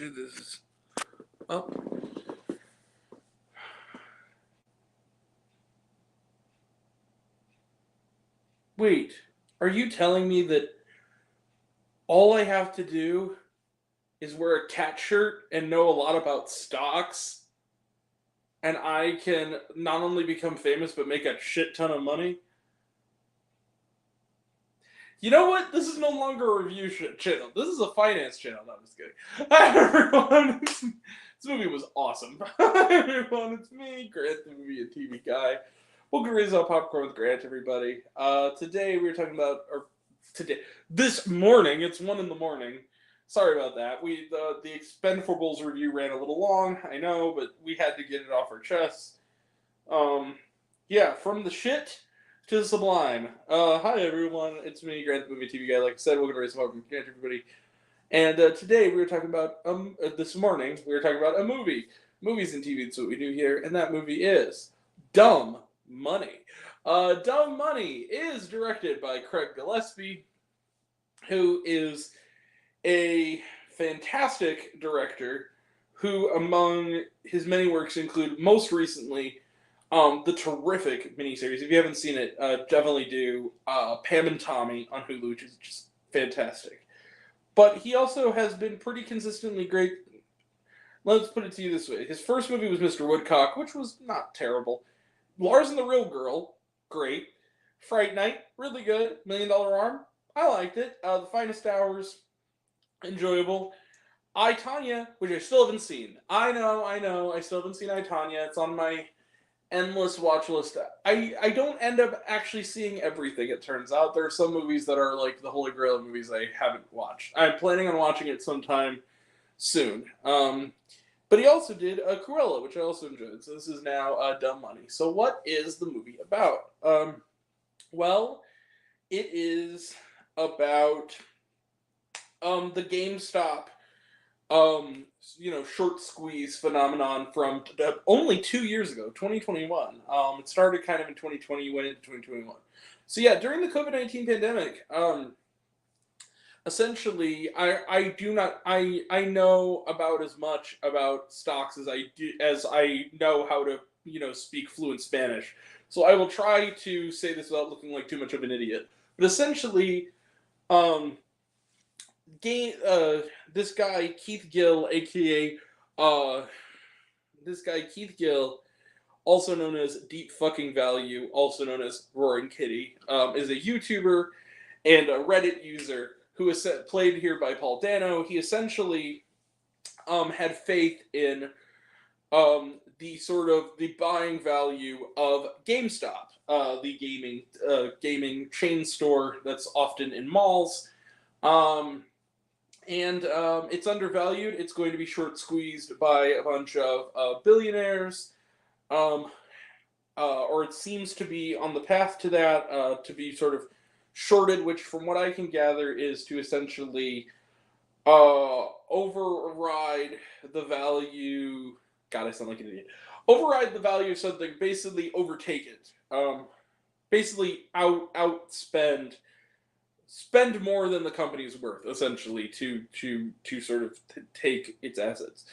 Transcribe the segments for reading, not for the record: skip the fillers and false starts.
do this up. Wait, are you telling me that all I have to do is wear a cat shirt and know a lot about stocks, and I can not only become famous but make a shit ton of money? You know what? This is no longer a review channel. This is a finance channel. No, I'm just kidding. Hi, everyone. This movie was awesome. Hi, everyone. It's me, Grant, the movie and TV guy. Welcome to Raise Up Popcorn with Grant, everybody. Today we were talking about, this morning, it's 1 a.m. Sorry about that. The Expendables review ran a little long, I know, but we had to get it off our chests. From the shit to the sublime. Hi everyone, it's me, Grant, the movie TV guy. Like I said, welcome to Raise Up, Grant, everybody. And today we were talking about this morning we were talking about a movie. Movies and TV. That's what we do here, and that movie is Dumb Money. Dumb Money is directed by Craig Gillespie, who is a fantastic director. Who, among his many works, include most recently the terrific miniseries. If you haven't seen it, definitely do. Pam and Tommy on Hulu, which is just fantastic. But he also has been pretty consistently great. Let's put it to you this way. His first movie was Mr. Woodcock, which was not terrible. Lars and the Real Girl, great. Fright Night, really good. $1 Million Arm, I liked it. The Finest Hours, enjoyable. I, Tonya, which I still haven't seen. I know, I still haven't seen I, Tonya. It's on my endless watch list. I don't end up actually seeing everything, it turns out. There are some movies that are like the holy grail of movies I haven't watched. I'm planning on watching it sometime soon. But he also did Cruella, which I also enjoyed. So this is now Dumb Money. So what is the movie about? Well, it is about the GameStop short squeeze phenomenon from only 2 years ago, 2021. It started kind of in 2020, went into 2021. So yeah, during the COVID-19 pandemic, essentially, I know about as much about stocks as I know how to, speak fluent Spanish. So I will try to say this without looking like too much of an idiot. But essentially, this guy Keith Gill, aka also known as Deep Fucking Value, also known as Roaring Kitty, is a YouTuber and a Reddit user who is played here by Paul Dano. He essentially had faith in the buying value of GameStop, the gaming chain store that's often in malls. It's undervalued. It's going to be short squeezed by a bunch of billionaires, or it seems to be on the path to that, to be sort of shorted, which from what I can gather is to essentially override the value. God, I sound like an idiot. Override the value of something, basically overtake it. Basically spend more than the company's worth, essentially, to sort of take its assets.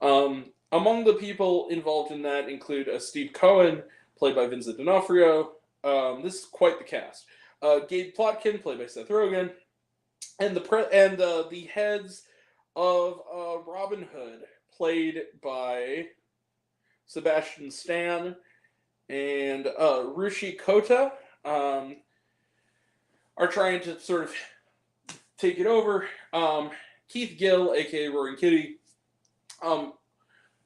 Among the people involved in that include Steve Cohen, played by Vincent D'Onofrio. This is quite the cast. Gabe Plotkin, played by Seth Rogen, and the heads of Robin Hood, played by Sebastian Stan and Rushi Kota, are trying to sort of take it over. Keith Gill, aka Roaring Kitty,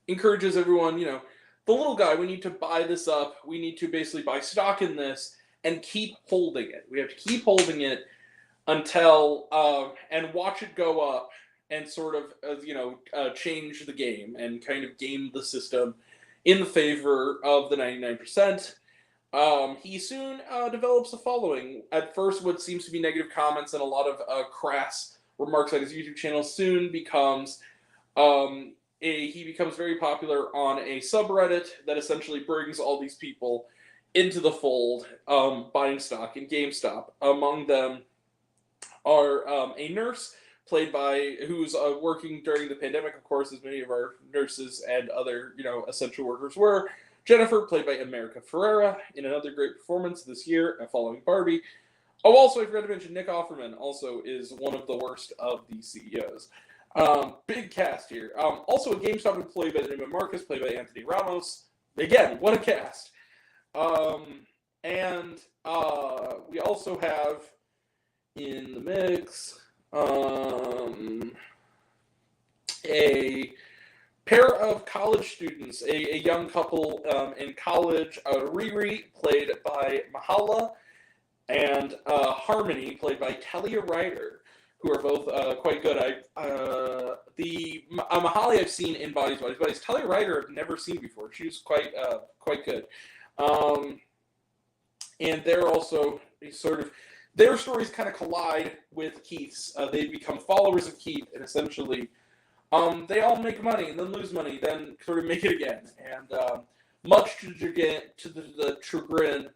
encourages everyone, the little guy, we need to buy this up. We need to basically buy stock in this and keep holding it. We have to keep holding it until, and watch it go up and sort of, change the game and kind of game the system in the favor of the 99%. He soon develops a following. At first, what seems to be negative comments and a lot of crass remarks on his YouTube channel soon becomes he becomes very popular on a subreddit that essentially brings all these people into the fold, buying stock in GameStop. Among them are a nurse who's working during the pandemic, of course, as many of our nurses and other, essential workers were. Jennifer, played by America Ferrera, in another great performance this year following Barbie. Oh, also, I forgot to mention Nick Offerman also is one of the worst of the CEOs. Big cast here. Also, a GameStop employee by the name of Marcus, played by Anthony Ramos. Again, what a cast. And we also have in the mix a pair of college students, a young couple in college, Riri, played by Mahala, and Harmony, played by Talia Ryder, who are both quite good. Mahala I've seen in Bodies, Talia Ryder I've never seen before. She's quite good. And they're also their stories kind of collide with Keith's. They become followers of Keith, and essentially they all make money and then lose money, then sort of make it again. And much to the chagrin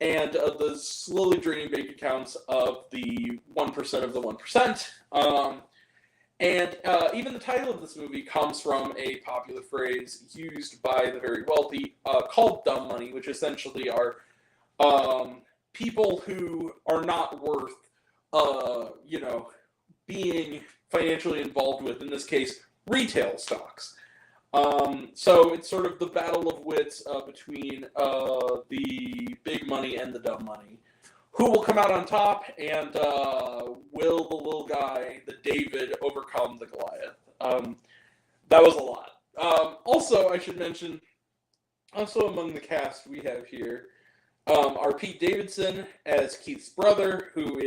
and the slowly draining bank accounts of the 1% of the 1%. And even the title of this movie comes from a popular phrase used by the very wealthy called dumb money, which essentially are people who are not worth, being financially involved with, in this case, retail stocks. So it's sort of the battle of wits between the big money and the dumb money. Who will come out on top, and will the little guy, the David, overcome the Goliath? That was a lot. Also, I should mention, also among the cast we have here, are Pete Davidson as Keith's brother, who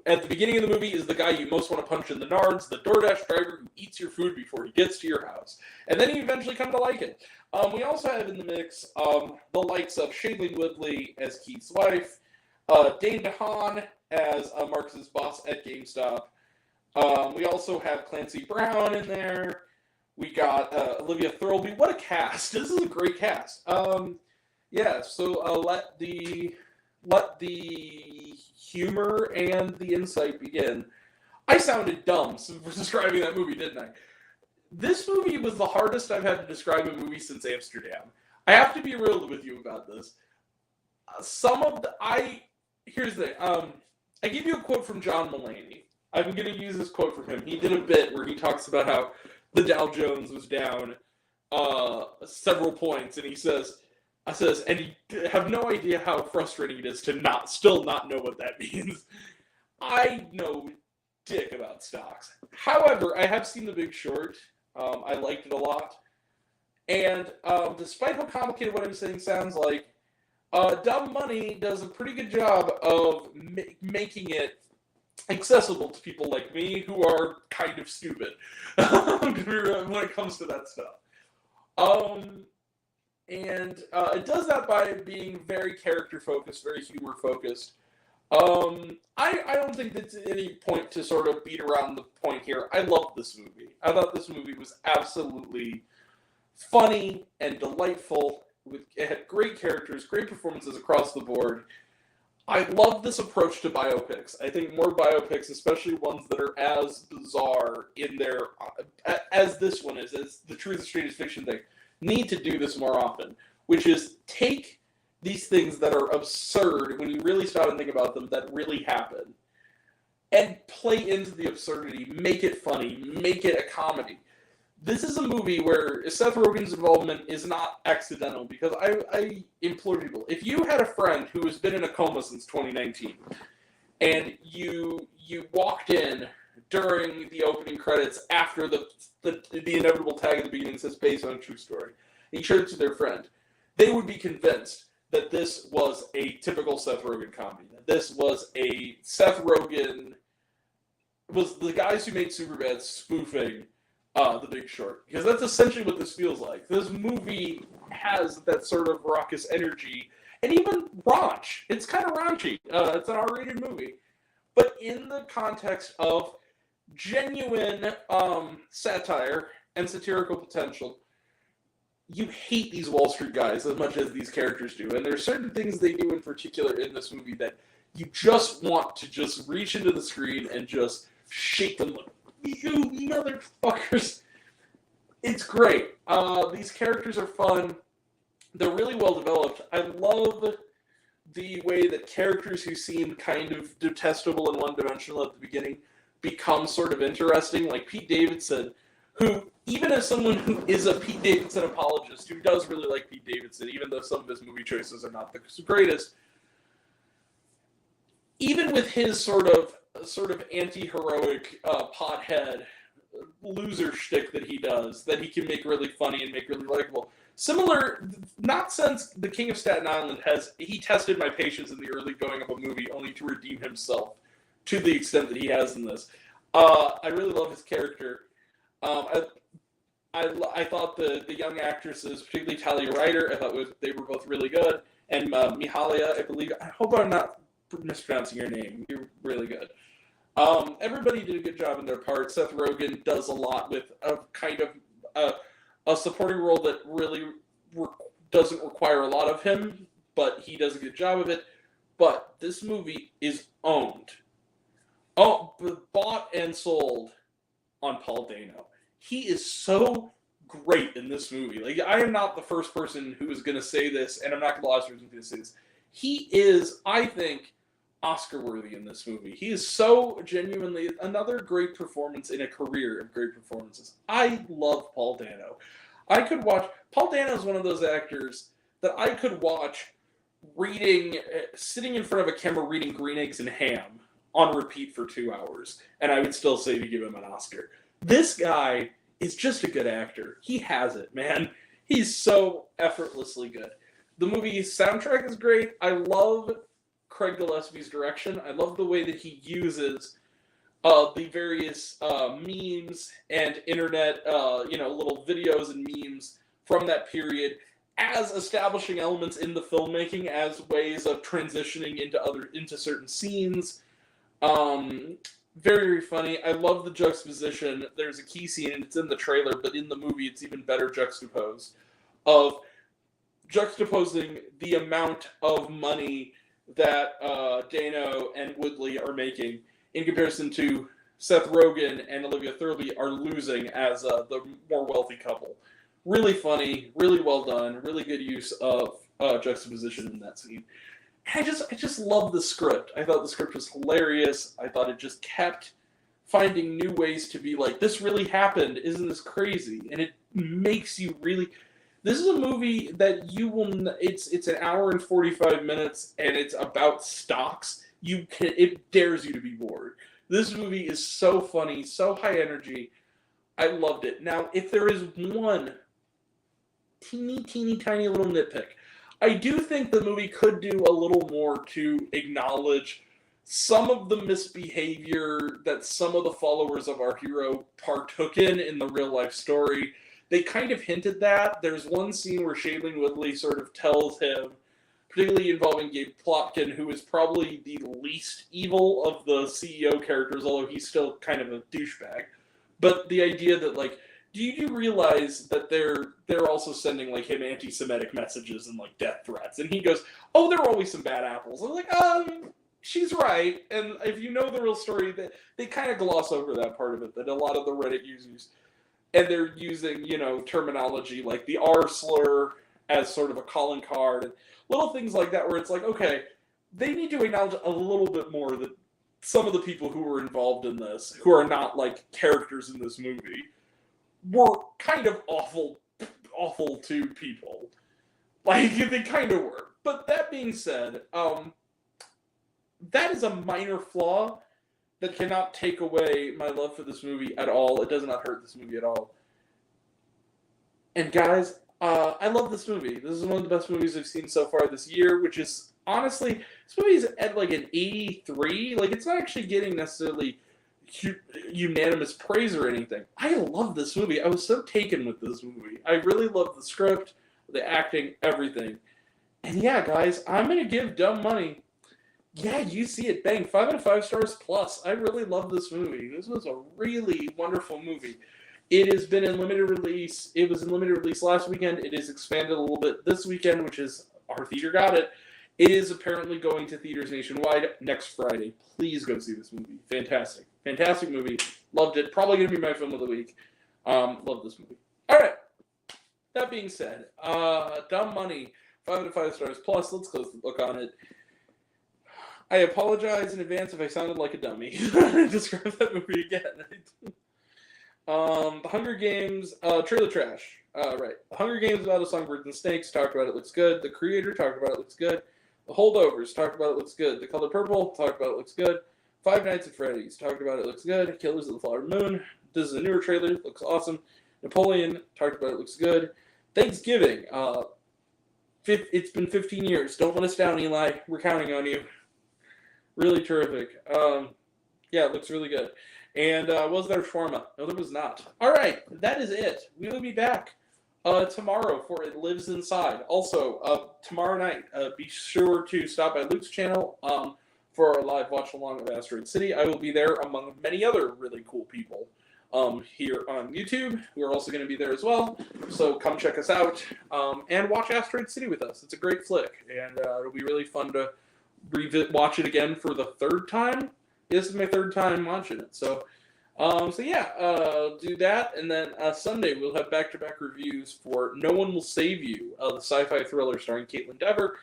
at the beginning of the movie is the guy you most want to punch in the nards, the DoorDash driver who eats your food before he gets to your house. And then you eventually come to like it. We also have in the mix the likes of Shailene Woodley as Keith's wife, Dane DeHaan as Marcus's boss at GameStop. We also have Clancy Brown in there. We got Olivia Thirlby. What a cast! This is a great cast. So let the humor and the insight begin. I sounded dumb for describing that movie, didn't I? This movie was the hardest I've had to describe a movie since Amsterdam. I have to be real with you about this. Here's the thing. I give you a quote from John Mulaney. I'm going to use this quote from him. He did a bit where he talks about how the Dow Jones was down several points, and he says, and you have no idea how frustrating it is to still not know what that means. I know dick about stocks. However, I have seen The Big Short. I liked it a lot. And despite how complicated what I'm saying sounds like, Dumb Money does a pretty good job of making it accessible to people like me who are kind of stupid when it comes to that stuff. And it does that by being very character-focused, very humor-focused. I don't think that's any point to sort of beat around the point here. I loved this movie. I thought this movie was absolutely funny and delightful. It had great characters, great performances across the board. I love this approach to biopics. I think more biopics, especially ones that are as bizarre in their, as this one is, as the Truth is Strangest Fiction thing, need to do this more often, which is take these things that are absurd when you really stop and think about them that really happen and play into the absurdity, make it funny, make it a comedy. This is a movie where Seth Rogen's involvement is not accidental, because I implore people, if you had a friend who has been in a coma since 2019 and you walked in during the opening credits after the inevitable tag at the beginning says based on a true story, and you showed it to their friend, they would be convinced that this was a typical Seth Rogen comedy. That this was a Seth Rogen, was the guys who made Superbad spoofing The Big Short. Because that's essentially what this feels like. This movie has that sort of raucous energy, and even raunch. It's kind of raunchy. It's an R-rated movie. But in the context of genuine satire and satirical potential, you hate these Wall Street guys as much as these characters do. And there are certain things they do in particular in this movie that you just want to just reach into the screen and just shake them like, you motherfuckers. It's great. These characters are fun. They're really well developed. I love the way that characters who seem kind of detestable and one-dimensional at the beginning become sort of interesting, like Pete Davidson, who, even as someone who is a Pete Davidson apologist, who does really like Pete Davidson, even though some of his movie choices are not the greatest, even with his sort of anti-heroic pothead loser shtick that he does, that he can make really funny and make really likable. Similar, not since The King of Staten Island he tested my patience in the early going of a movie only to redeem himself to the extent that he has in this. I really love his character. I thought the young actresses, particularly Talia Ryder, I thought they were both really good. And Mihalia, I believe. I hope I'm not mispronouncing your name. You're really good. Everybody did a good job in their part. Seth Rogen does a lot with a kind of a supporting role that really doesn't require a lot of him, but he does a good job of it. But this movie is owned. Bought and sold on Paul Dano. He is so great in this movie. Like, I am not the first person who is going to say this, and I'm not the last person who's going to say this. He is, I think, Oscar-worthy in this movie. He is so genuinely another great performance in a career of great performances. I love Paul Dano. Paul Dano is one of those actors that I could watch sitting in front of a camera reading Green Eggs and Ham on repeat for 2 hours, and I would still say to give him an Oscar. This guy is just a good actor. He has it, man. He's so effortlessly good. The movie's soundtrack is great. I love Craig Gillespie's direction. I love the way that he uses the various memes and internet, little videos and memes from that period as establishing elements in the filmmaking, as ways of transitioning into certain scenes. Very, very funny. I love the juxtaposition. There's a key scene, and it's in the trailer, but in the movie it's even better juxtaposed, of juxtaposing the amount of money that Dano and Woodley are making in comparison to Seth Rogen and Olivia Thirlby are losing as the more wealthy couple. Really funny, really well done, really good use of juxtaposition in that scene. And I just love the script. I thought the script was hilarious. I thought it just kept finding new ways to be like, this really happened. Isn't this crazy? And it makes you really... This is a movie that you will... It's an hour and 45 minutes, and it's about stocks. It dares you to be bored. This movie is so funny, so high energy. I loved it. Now, if there is one teeny tiny little nitpick, I do think the movie could do a little more to acknowledge some of the misbehavior that some of the followers of our hero partook in the real life story. They kind of hinted that. There's one scene where Shailene Woodley sort of tells him, particularly involving Gabe Plotkin, who is probably the least evil of the CEO characters, although he's still kind of a douchebag. But the idea that, like, do you realize that they're also sending, like, him anti-Semitic messages and, like, death threats? And he goes, oh, there are always some bad apples. I'm like, she's right. And if you know the real story, that they kind of gloss over that part of it, that a lot of the Reddit users, and they're using, terminology like the R slur as sort of a calling card, and little things like that where it's like, okay, they need to acknowledge a little bit more that some of the people who were involved in this, who are not, like, characters in this movie, were kind of awful to people. Like, they kind of were. But that being said, that is a minor flaw that cannot take away my love for this movie at all. It does not hurt this movie at all. And guys, I love this movie. This is one of the best movies I've seen so far this year, which is, honestly, this movie is at like an 83. Like, it's not actually getting necessarily unanimous praise or anything. I love this movie. I was so taken with this movie. I really love the script, the acting, everything. And yeah, guys, I'm going to give dumb money. Yeah, you see it. Bang. 5 out of 5 stars plus. I really love this movie. This was a really wonderful movie. It has been in limited release. It was in limited release last weekend. It is expanded a little bit this weekend, which is our theater got it. It is apparently going to theaters nationwide next Friday. Please go see this movie. Fantastic. Fantastic movie. Loved it. Probably going to be my film of the week. Love this movie. All right. That being said, Dumb Money, 5 out of 5 stars plus. Let's close the book on it. I apologize in advance if I sounded like a dummy. Describe that movie again. The Hunger Games, trailer trash. Right. The Hunger Games about a Songbirds and Snakes, talked about it, looks good. The Creator, talked about it, looks good. The Holdovers, talked about it, looks good. The Color Purple, talked about it, looks good. Five Nights at Freddy's, talked about it, looks good. Killers of the Flower Moon, this is a newer trailer, looks awesome. Napoleon, talked about it, looks good. Thanksgiving, it's been 15 years. Don't let us down, Eli. We're counting on you. Really terrific. Yeah, it looks really good. And was there shawarma? No, there was not. All right, that is it. We will be back tomorrow for It Lives Inside. Also, tomorrow night, be sure to stop by Luke's channel for our live watch-along of Asteroid City. I will be there among many other really cool people here on YouTube. We're also going to be there as well. So come check us out and watch Asteroid City with us. It's a great flick, and it'll be really fun to watch it again for the third time. This is my third time watching it, so yeah, do that, and then Sunday we'll have back-to-back reviews for No One Will Save You, the sci-fi thriller starring Caitlin Dever,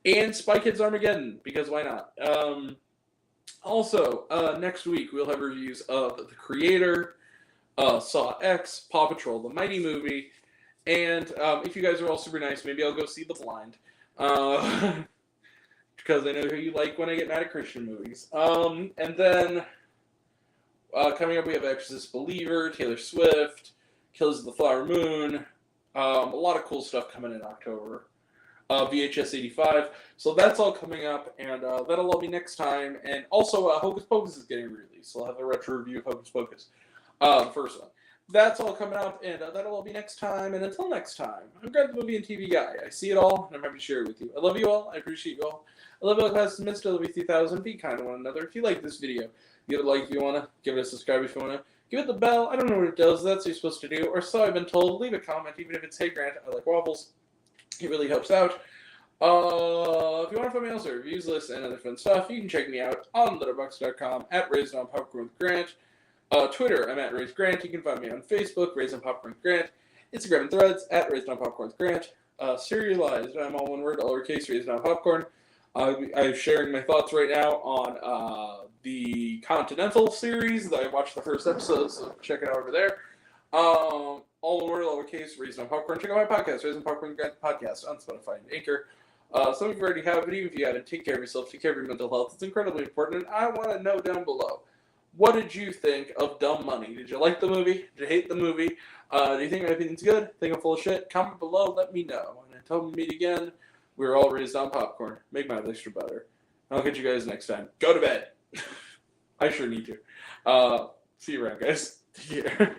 and Spy Kids Armageddon, because why not? Also, next week we'll have reviews of The Creator, Saw X, Paw Patrol, the Mighty movie, and if you guys are all super nice, maybe I'll go see The Blind. Because I know who you like when I get mad at Christian movies. And then, coming up, we have Exorcist Believer, Taylor Swift, Killers of the Flower Moon, a lot of cool stuff coming in October. VHS 85. So that's all coming up, and that'll all be next time. And also, Hocus Pocus is getting released, so I'll have a retro review of Hocus Pocus, the first one. That's all coming up, and that'll all be next time. And until next time, I'm Greg the Movie and TV Guy. I see it all, and I'm happy to share it with you. I love you all. I appreciate you all. I love you all, class dismissed. I love you 3,000. Be kind to one another. If you like this video, give it a like if you want to. Give it a subscribe if you want to. Give it the bell. I don't know what it does. That's what you're supposed to do. Or so I've been told. Leave a comment, even if it's, hey, Grant, I like waffles. It really helps out. If you want to find me else, reviews, lists, and other fun stuff, you can check me out on letterboxd.com at Raised on Popcorn with Grant. Twitter, I'm at Raised Grant. You can find me on Facebook, Raised on Popcorn with Grant. Instagram and Threads, at Raised on Popcorn with Grant. Serialized, I'm all one word, all lowercase, Raised on Popcorn. I'm sharing my thoughts right now on the Continental series. I watched the first episode, so check it out over there. All one word, lowercase, Raised on Popcorn. Check out my podcast, Raised on Popcorn Grant Podcast, on Spotify and Anchor. Some of you already have it. Even if you haven't, take care of yourself, take care of your mental health. It's incredibly important, and I want to know down below, what did you think of Dumb Money? Did you like the movie? Did you hate the movie? Do you think my opinion's good? Think I'm full of shit? Comment below, let me know. And until we meet again, we're all raised on popcorn. Make my life better. I'll catch you guys next time. Go to bed. I sure need to. See you around, guys. Take care.